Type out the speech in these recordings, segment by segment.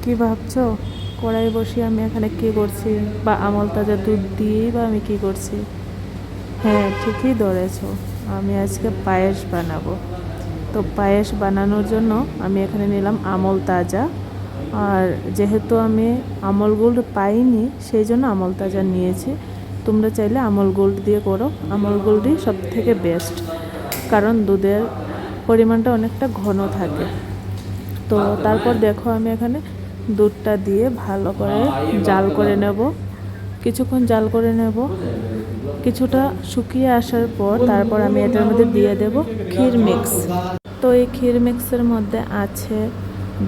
কি ভাবছো কড়াই বসিয়ে আমি এখানে কি করছি, বা আমল তাজা দুধ দিয়েই বা আমি কি করছি? হ্যাঁ, ঠিকই ধরেছো, আমি আজকে পায়েস বানাবো। তো পায়েস বানানোর জন্য আমি এখানে নিলাম আমল তাজা। আর যেহেতু আমি আমল গোল্ড পাইনি, সেই জন্য আমল তাজা নিয়েছি। তোমরা চাইলে আমল গোল্ড দিয়ে করো, আমল গোল্ডই সব থেকে বেস্ট, কারণ দুধের পরিমাণটা অনেকটা ঘন থাকে। তো তারপর দেখো আমি এখানে দুধটা দিয়ে ভালো করে জাল করে নেব, কিছুক্ষণ জাল করে নেব। কিছুটা শুকিয়ে আসার পর তারপর আমি এটার মধ্যে দিয়ে দেব ক্ষীর মিক্স। তো এই ক্ষীর মিক্সের মধ্যে আছে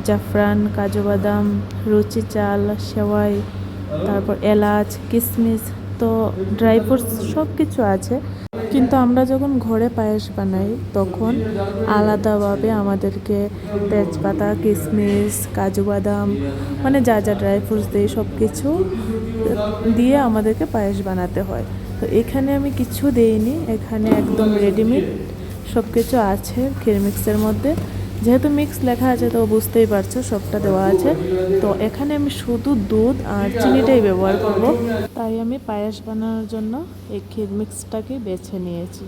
জাফরান, কাজু বাদাম, রুচি চাল, সেওয়াই, তারপর এলাচ, কিশমিশ, তো ড্রাই ফ্রুটস সব কিছু আছে। কিন্তু আমরা যখন ঘরে পায়েস বানাই তখন আলাদাভাবে আমাদেরকে তেজপাতা, কিশমিশ, কাজু বাদাম, মানে যা যা ড্রাই ফ্রুটস দিই সব কিছু দিয়ে আমাদেরকে পায়েস বানাতে হয়। তো এখানে আমি কিছু দেইনি, এখানে একদম রেডিমেড সব কিছু আছে ক্ষীর মিক্সের মধ্যে। যেহেতু মিক্স লেখা আছে তো বুঝতেই পারছো সবটা দেওয়া আছে। তো এখানে আমি শুধু দুধ আর চিনিটাই ব্যবহার করব, তাই আমি পায়েস বানানোর জন্য এই ক্ষীর মিক্সটাকে বেছে নিয়েছি।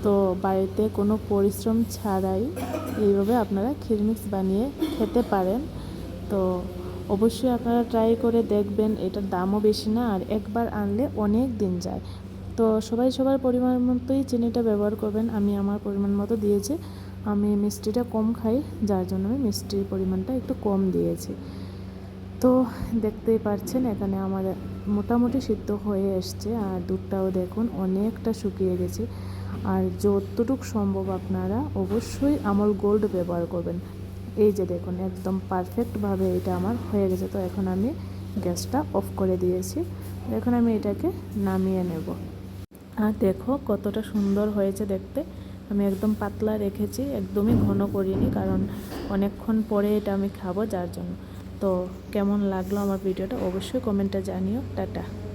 তো বাড়িতে কোনো পরিশ্রম ছাড়াই এইভাবে আপনারা ক্ষীর মিক্স বানিয়ে খেতে পারেন। তো অবশ্যই আপনারা ট্রাই করে দেখবেন, এটার দামও বেশি না, আর একবার আনলে অনেক দিন যায়। তো সবাই সবার পরিমাণ মতোই চিনিটা ব্যবহার করবেন, আমি আমার পরিমাণ মতো দিয়েছি। আমি মিষ্টিটা কম খাই, যার জন্য আমি মিষ্টির পরিমাণটা একটু কম দিয়েছি। তো দেখতেই পাচ্ছেন এখানে আমার মোটামুটি সিদ্ধ হয়ে এসছে, আর দুধটাও দেখুন অনেকটা শুকিয়ে গেছে। আর যতটুকু সম্ভব আপনারা অবশ্যই আমল গোল্ড ব্যবহার করবেন। এই যে দেখুন একদম পারফেক্টভাবে এটা আমার হয়ে গেছে। তো এখন আমি গ্যাসটা অফ করে দিয়েছি, এখন আমি এটাকে নামিয়ে নেব। আর দেখো কতটা সুন্দর হয়েছে দেখতে। আমি একদম পাতলা রেখেছি, একদমই ঘন করিনি, কারণ অনেকক্ষণ পরে এটা আমি খাবো, যার জন্য। তো কেমন লাগলো আমার ভিডিওটা অবশ্যই কমেন্টে জানিও। টাটা।